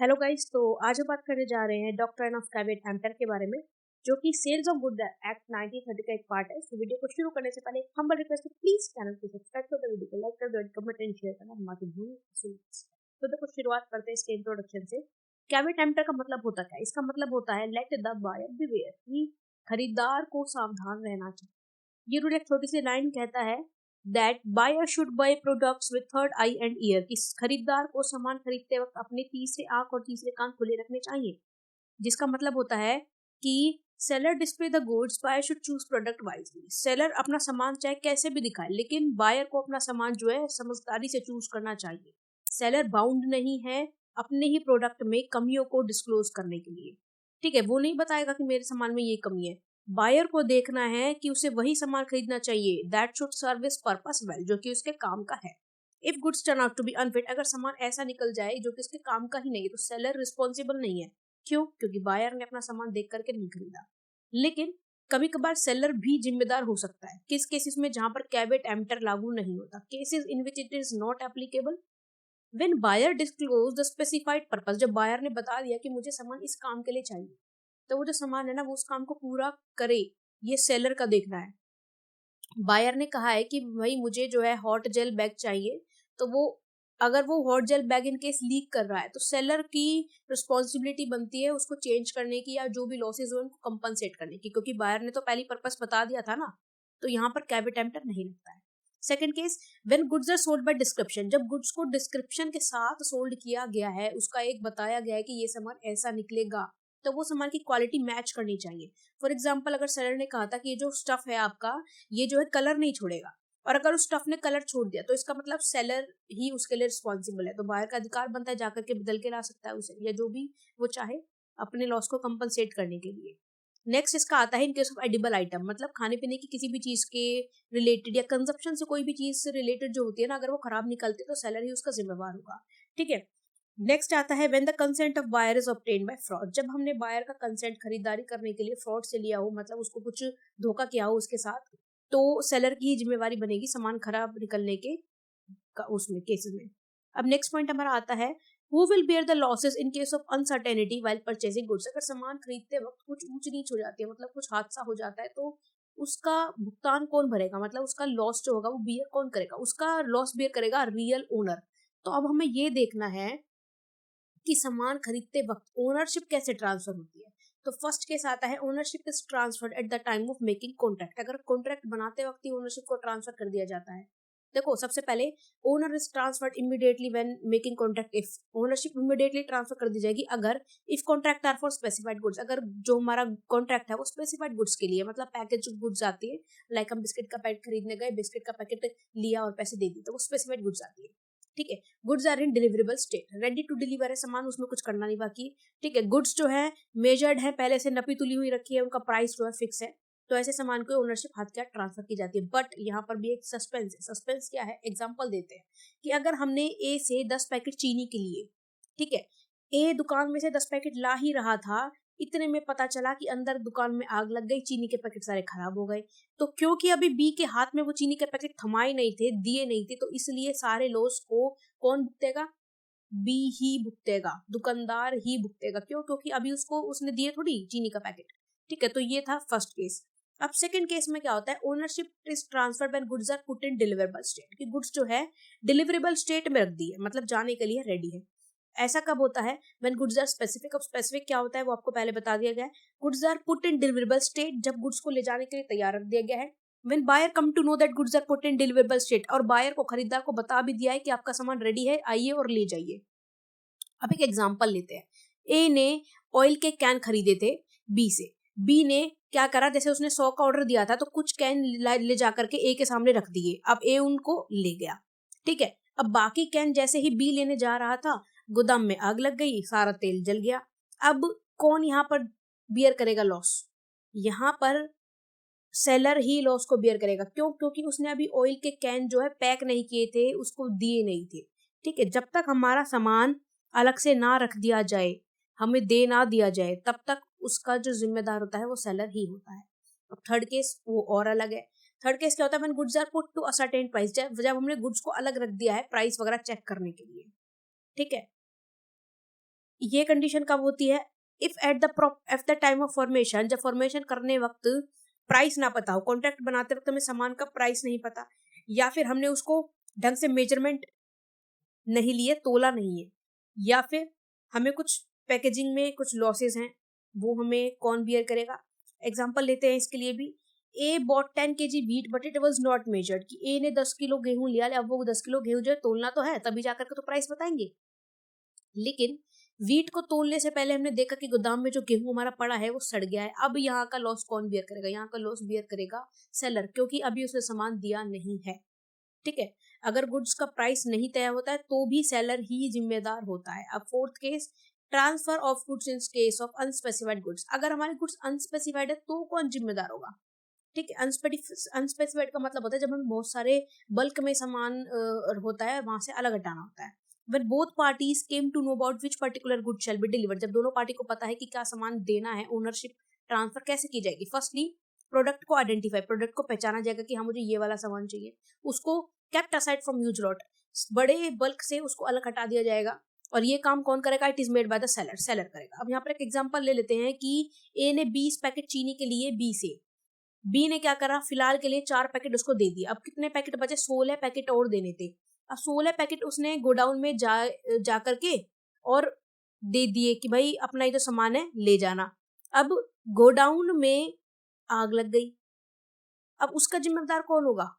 Hello guys. तो आज हम बात करने जा रहे हैं डॉक्ट्रिन ऑफ कैवेट एम्पर के बारे में, जो कि सेल्स ऑफ गुड एक्ट 1930 का एक पार्ट है। तो वीडियो को शुरू करने से पहले एक हम्बल रिक्वेस्ट है, प्लीज चैनल को सब्सक्राइब कर दो, वीडियो को लाइक कर दो, कमेंट एंड शेयर करना मत भूलिए। तो देखो, शुरुआत करते हैं इसके इंट्रोडक्शन से। कैवेट एम्पर का मतलब होता क्या है? इसका मतलब होता है लेट द बायर बिवेयर, कि खरीदार को सावधान रहना चाहिए। ये रूल एक छोटी सी लाइन कहता है that buyer should buy products with third eye and ear, कि खरीदार को सामान खरीदते वक्त अपने तीसरे आंख और तीसरे कान खुले रखने चाहिए। जिसका मतलब होता है कि seller display the goods, buyer should choose product wisely. Seller अपना सामान चाहे कैसे भी दिखाए, लेकिन बायर को अपना सामान जो है समझदारी से चूज करना चाहिए। सेलर बाउंड नहीं है अपने ही प्रोडक्ट में कमियों को डिस्क्लोज करने के लिए। ठीक है, वो नहीं बताएगा कि मेरे सामान में ये कमी है। बायर को देखना है कि उसे वही सामान खरीदना चाहिए that should service purpose well, जो कि उसके काम का है। If goods turn out to be unfit, अगर सामान ऐसा निकल जाए जो कि उसके काम का ही नहीं है, तो सेलर रिस्पॉन्सिबल नहीं है। क्यों? क्योंकि बायर ने अपना सामान देख करके नहीं खरीदा। लेकिन कभी कभार सेलर भी जिम्मेदार हो सकता है। किस केसेस में? जहां पर कैवेट एम्प्टर लागू नहीं होता, cases in which it is not applicable. When buyer disclose the specified purpose, जब बायर ने बता दिया कि मुझे सामान इस काम के लिए चाहिए, तो वो जो सामान है ना, वो उस काम को पूरा करे, ये सेलर का देखना है। बायर ने कहा है कि भाई मुझे जो है हॉट जेल बैग चाहिए, तो वो अगर वो hot gel bag in case leak कर रहा है, तो सेलर की रिस्पॉन्सिबिलिटी बनती है उसको चेंज करने की, या जो भी लॉसेज हो उनको कंपनसेट करने की, क्योंकि बायर ने तो पहली पर्पस बता दिया था ना। तो यहाँ पर कैवेट एम्प्टर नहीं लगता है। Second case, when goods are sold by description, जब गुड्स को डिस्क्रिप्शन के साथ सोल्ड किया गया है, उसका एक बताया गया है कि ये सामान ऐसा निकलेगा, तो वो सामान की क्वालिटी मैच करनी चाहिए। फॉर एग्जाम्पल, अगर सेलर ने कहा था कि ये जो स्टफ है आपका, ये जो है कलर नहीं छोड़ेगा, और अगर उस स्टफ ने कलर छोड़ दिया, तो इसका मतलब सेलर ही उसके लिए रिस्पॉन्सिबल है। तो बायर का अधिकार बनता है जाकर के बदल के ला सकता है उसे, या जो भी वो चाहे अपने लॉस को कंपनसेट करने के लिए। नेक्स्ट इसका आता है इन केस ऑफ एडिबल आइटम, मतलब खाने पीने की किसी भी चीज के रिलेटेड या कंजप्शन से कोई भी चीज से रिलेटेड जो होती है ना, अगर वो खराब निकलती है तो सेलर ही उसका जिम्मेवार होगा। ठीक है। नेक्स्ट आता है when the consent of buyer is obtained by fraud, जब हमने बायर का कंसेंट खरीदारी करने के लिए फ्रॉड से लिया हो, मतलब उसको कुछ धोखा किया हो उसके साथ, तो सेलर की ही जिम्मेवारी बनेगी सामान खराब निकलने के उसमें केसेस में। अब नेक्स्ट पॉइंट हमारा आता है who will bear the losses in case of uncertainty while purchasing goods, अगर सामान खरीदते वक्त कुछ ऊंच नीच हो जाती है, मतलब कुछ हादसा हो जाता है, तो उसका भुगतान कौन भरेगा? मतलब उसका लॉस जो होगा वो बियर कौन करेगा? उसका लॉस बियर करेगा रियल ओनर। तो अब हमें ये देखना है कि सामान खरीदते वक्त ओनरशिप कैसे ट्रांसफर होती है। तो फर्स्ट केस आता है ownership is transferred at the time of making contract, अगर कॉन्ट्रैक्ट बनाते वक्त ही ओनरशिप को ट्रांसफर कर दिया जाता है। देखो, सबसे पहले owner is transferred immediately when making contract, if ownership immediately transfer कर दी जाएगी अगर if contract are for specified goods, अगर जो हमारा कॉन्ट्रैक्ट है वो स्पेसिफाइड गुड्स के लिए, मतलब पैकेज गुड्स आती है। लाइक हम बिस्किट का पैकेट खरीदने गए, बिस्किट का पैकेट लिया और पैसे दे दिए, तो वो स्पेसिफाइड गुड्स आती है। ठीक है। Goods are in deliverable state, ready to deliver है सामान, उसमें कुछ करना नहीं बाकी। ठीक है। गुड्स जो है मेजर्ड है, पहले से नपी तुली हुई रखी है, उनका प्राइस जो है फिक्स है, तो ऐसे सामान को ओनरशिप हाथ के हाथ ट्रांसफर की जाती है। बट यहाँ पर भी एक सस्पेंस है। सस्पेंस क्या है? एग्जांपल देते हैं कि अगर हमने ए से 10 पैकेट चीनी के लिए, ठीक है, ए दुकान में से 10 पैकेट ला ही रहा था, इतने में पता चला कि अंदर दुकान में आग लग गई, चीनी के पैकेट सारे खराब हो गए। तो क्योंकि अभी बी के हाथ में वो चीनी के पैकेट थमाए नहीं थे, दिए नहीं थे, तो इसलिए सारे लॉस को कौन भुगतेगा? बी ही भुगतेगा, दुकानदार ही भुगतेगा। क्यों? क्योंकि अभी उसको उसने दिए थोड़ी चीनी का पैकेट। ठीक है। तो ये था फर्स्ट केस। अब सेकंड केस में क्या होता है? Ownership is transferred when goods are put in deliverable state, कि गुड्स जो है डिलीवरेबल स्टेट में रख दी है, मतलब जाने के लिए रेडी है। ऐसा कब होता है? When goods are specific. अब स्पेसिफिक क्या होता है वो आपको पहले बता दिया गया है। Goods are put in deliverable state, जब गुड्स को ले जाने के लिए तैयार रख दिया गया है। When buyer come to know that goods are put in deliverable state, और बायर को, खरीदार को बता भी दिया है कि आपका सामान रेडी है, आइए और ले जाइए। अब एक एग्जांपल लेते हैं। ए ने ऑयल के कैन खरीदे थे बी से। बी ने क्या करा, जैसे उसने 100 का ऑर्डर दिया था, तो कुछ कैन ले जाकर के ए के सामने रख दिए। अब ए उनको ले गया। ठीक है। अब बाकी कैन जैसे ही बी लेने जा रहा था, गोदाम में आग लग गई, सारा तेल जल गया। अब कौन यहाँ पर बियर करेगा लॉस? यहाँ पर सेलर ही लॉस को बियर करेगा। क्यों? क्योंकि उसने अभी ऑयल के कैन जो है पैक नहीं किए थे, उसको दिए नहीं थे। ठीक है। जब तक हमारा सामान अलग से ना रख दिया जाए, हमें दे ना दिया जाए, तब तक उसका जो जिम्मेदार होता है वो सेलर ही होता है। अब थर्ड केस वो और अलग है। थर्ड केस क्या होता है? When goods are put to a certain price, जब हमने गुड्स को अलग रख दिया है प्राइस वगैरह चेक करने के लिए। ठीक है। ये कंडीशन कब होती है? If at the time of formation, जब फॉर्मेशन करने वक्त प्राइस ना पता हो, कॉन्ट्रैक्ट बनाते वक्त हमें सामान का प्राइस नहीं पता, या फिर हमने उसको ढंग से मेजरमेंट नहीं लिए, तोला नहीं है, या फिर हमें कुछ पैकेजिंग में कुछ लॉसेस हैं, वो हमें कौन बियर करेगा? एग्जांपल लेते हैं इसके लिए भी। A bought 10 kg wheat but it was not measured, कि ए ने 10 किलो गेहूं लिया, अब वो 10 किलो गेहूं जो है तोलना तो है, तभी जाकर के तो प्राइस बताएंगे। लेकिन व्हीट को तोलने से पहले हमने देखा कि गोदाम में जो गेहूं हमारा पड़ा है वो सड़ गया है, अब यहाँ का लॉस कौन बियर करेगा? यहाँ का लॉस बियर करेगा सेलर, क्योंकि अभी उसने सामान दिया नहीं है। ठीक है, अगर गुड्स का प्राइस नहीं तय होता है तो भी सेलर ही जिम्मेदार होता है। अब fourth case, transfer of goods in case of unspecified goods. अगर हमारे गुड्स अनस्पेसिफाइड है तो कौन जिम्मेदार होगा? ठीक है, अनस्पेसिफाइड का मतलब होता है जब हमें बहुत सारे बल्क में सामान होता है, वहां से अलग हटाना होता है। When both parties came to know about which particular good shall be delivered, जब दोनों पार्टी को पता है कि क्या सामान देना है, ओनरशिप ट्रांसफर कैसे की जाएगी? फर्स्टली प्रोडक्ट को आइडेंटिफाई, प्रोडक्ट को पहचाना जाएगा कि हाँ मुझे ये वाला सामान चाहिए, उसको kept aside from huge lot, बड़े बल्क से उसको अलग हटा दिया जाएगा। और ये काम कौन करेगा? It is made by the seller, seller करेगा। अब यहाँ पर एक एग्जांपल ले लेते हैं कि ए ने 20 पैकेट चीनी के लिए बी से, बी ने क्या करा, फिलहाल के लिए 4 पैकेट उसको दे दिया। अब कितने पैकेट बचे? 16 पैकेट और देने थे। अब 16 पैकेट उसने गोडाउन में जा करके और दे दिए कि भाई अपना ये जो सामान है ले जाना। अब गोडाउन में आग लग गई, अब उसका जिम्मेदार कौन होगा?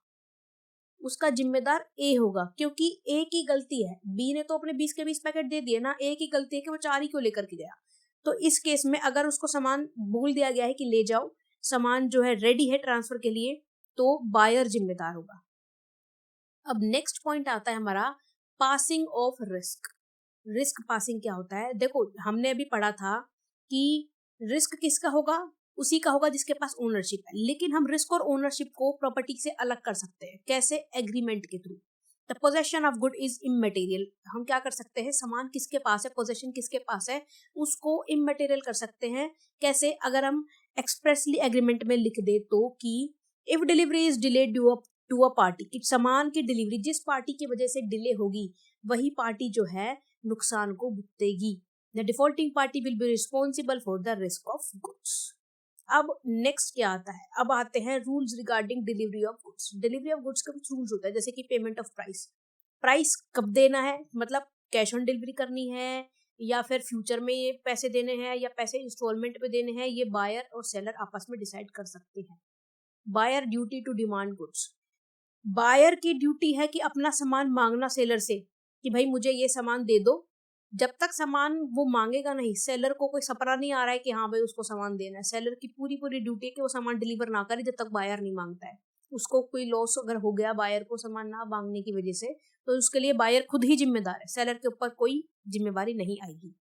उसका जिम्मेदार ए होगा, क्योंकि ए की गलती है। बी ने तो अपने 20 के 20 पैकेट दे दिए ना, ए की गलती है कि वो 4 ही क्यों लेकर के गया। तो इस केस में अगर उसको सामान बोल दिया गया है कि ले जाओ, सामान जो है रेडी है ट्रांसफर के लिए, तो बायर जिम्मेदार होगा। अब नेक्स्ट पॉइंट आता है हमारा passing of risk. Risk passing क्या होता है? देखो हमने अभी पढ़ा था कि रिस्क किसका होगा? उसी का होगा जिसके पास ओनरशिप है। लेकिन हम रिस्क और ओनरशिप को प्रॉपर्टी से अलग कर सकते हैं। कैसे? एग्रीमेंट के through. The possession of good is immaterial. हम क्या कर सकते हैं? सामान किसके पास है, पोजेशन किसके पास है, उसको इमटेरियल कर सकते हैं। कैसे? अगर हम एक्सप्रेसली एग्रीमेंट में लिख दे तो कि if delivery is delayed to a party, कि सामान की डिलीवरी जिस पार्टी की वजह से डिले होगी वही पार्टी जो है नुकसान को भुगतेगी। The defaulting party will be responsible for the risk of goods. अब नेक्स्ट क्या आता है? अब आते हैं rules regarding delivery of goods. Delivery of goods का कुछ रूल्स होता है, जैसे कि पेमेंट ऑफ प्राइस। प्राइस कब देना है? मतलब कैश ऑन डिलीवरी करनी है, या फिर फ्यूचर में ये पैसे देने हैं, या पैसे इंस्टॉलमेंट पे देने हैं, ये बायर और सेलर आपस में डिसाइड कर सकते हैं। Buyer duty to demand goods. Buyer की ड्यूटी है कि अपना सामान मांगना सेलर से कि भाई मुझे ये सामान दे दो। जब तक सामान वो मांगेगा नहीं, सेलर को कोई सपना नहीं आ रहा है कि हाँ भाई उसको सामान देना है। सेलर की पूरी पूरी ड्यूटी है कि वो सामान डिलीवर ना करे जब तक बायर नहीं मांगता है। उसको कोई लॉस अगर हो गया बायर को सामान ना मांगने की वजह से, तो उसके लिए बायर खुद ही जिम्मेदार है, सेलर के ऊपर कोई जिम्मेवारी नहीं आएगी।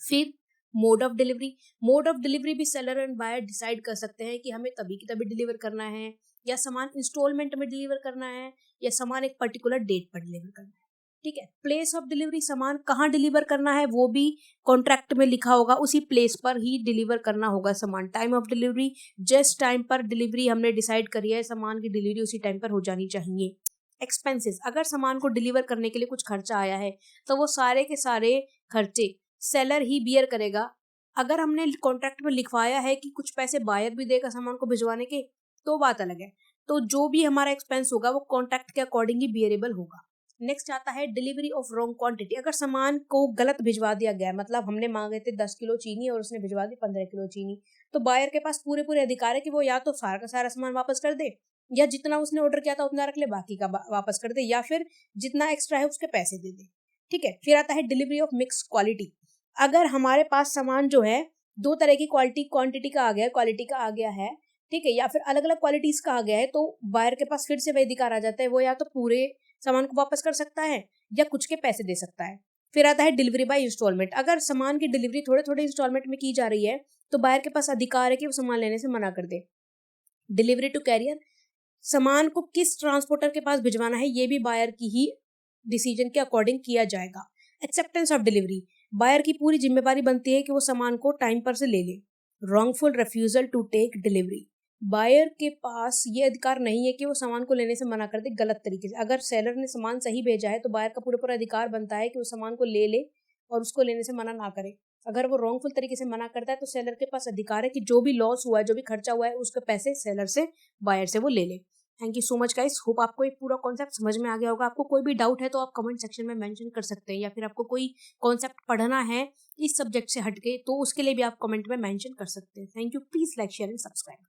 फिर mode of delivery. Mode of delivery भी सेलर एंड बायर डिसाइड कर सकते हैं कि हमें तभी की तभी डिलीवर करना है, या सामान इंस्टॉलमेंट में डिलीवर करना है, या सामान एक पर्टिकुलर डेट पर डिलीवर करना है। ठीक है, प्लेस ऑफ डिलीवरी, सामान कहाँ डिलीवर करना है वो भी कॉन्ट्रैक्ट में लिखा होगा, उसी प्लेस पर ही डिलीवर करना होगा सामान। टाइम ऑफ डिलीवरी, जिस टाइम पर डिलीवरी हमने डिसाइड करी है सामान की डिलीवरी उसी टाइम पर हो जानी चाहिए। एक्सपेंसेस, अगर सामान को डिलीवर करने के लिए कुछ खर्चा आया है तो वो सारे के सारे खर्चे सेलर ही बियर करेगा। अगर हमने कॉन्ट्रैक्ट में लिखवाया है कि कुछ पैसे बायर भी देगा सामान को भिजवाने के, तो बात अलग है। तो जो भी हमारा एक्सपेंस होगा वो कॉन्ट्रैक्ट के अकॉर्डिंग ही बियरेबल होगा। नेक्स्ट आता है डिलीवरी ऑफ रॉन्ग क्वांटिटी। अगर सामान को गलत भिजवा दिया गया, मतलब हमने मांगे थे 10 किलो चीनी और उसने भिजवा दी 15 किलो चीनी, तो बायर के पास पूरे पूरे अधिकार है कि वो या तो सारा का सारा सामान वापस कर दे, या जितना उसने ऑर्डर किया था उतना रख ले, बाकी का वापस कर दे, या फिर जितना एक्स्ट्रा है उसके पैसे दे दे। ठीक है, फिर आता है डिलीवरी ऑफ मिक्स क्वालिटी। अगर हमारे पास सामान जो है दो तरह की क्वांटिटी का आ गया है, क्वालिटी का आ गया है, ठीक है, या फिर अलग अलग क्वालिटीज का आ गया है, तो बायर के पास फिर से वही अधिकार आ जाता है, वो या तो पूरे सामान को वापस कर सकता है या कुछ के पैसे दे सकता है। फिर आता है डिलीवरी बाय इंस्टॉलमेंट। अगर सामान की डिलीवरी थोड़े थोड़े इंस्टॉलमेंट में की जा रही है तो बायर के पास अधिकार है कि वो सामान लेने से मना कर दे। डिलीवरी टू कैरियर, सामान को किस ट्रांसपोर्टर के पास भिजवाना है ये भी बायर की ही डिसीजन के अकॉर्डिंग किया जाएगा। एक्सेप्टेंस ऑफ डिलीवरी, बायर की पूरी जिम्मेवारी बनती है कि वो सामान को टाइम पर से ले ले। Wrongful refusal to take delivery, buyer के पास ये अधिकार नहीं है कि वो सामान को लेने से मना कर दे गलत तरीके से। अगर सेलर ने सामान सही भेजा है तो बायर का पूरा पूरा अधिकार बनता है कि वो सामान को ले ले और उसको लेने से मना ना करे। अगर वो रॉन्गफुल तरीके से मना करता है तो सेलर के पास अधिकार है कि जो भी लॉस हुआ है, जो भी खर्चा हुआ है, उसके पैसे सेलर से, बायर से वो ले ले। Thank you so much guys, hope आपको एक पूरा कॉन्सेप्ट समझ में आ गया होगा। आपको कोई भी डाउट है तो आप कमेंट सेक्शन में मेंशन कर सकते हैं, या फिर आपको कोई कॉन्सेप्ट पढ़ना है इस सब्जेक्ट से हटके तो उसके लिए भी आप कमेंट में मेंशन कर सकते हैं। Thank you, please like share and subscribe.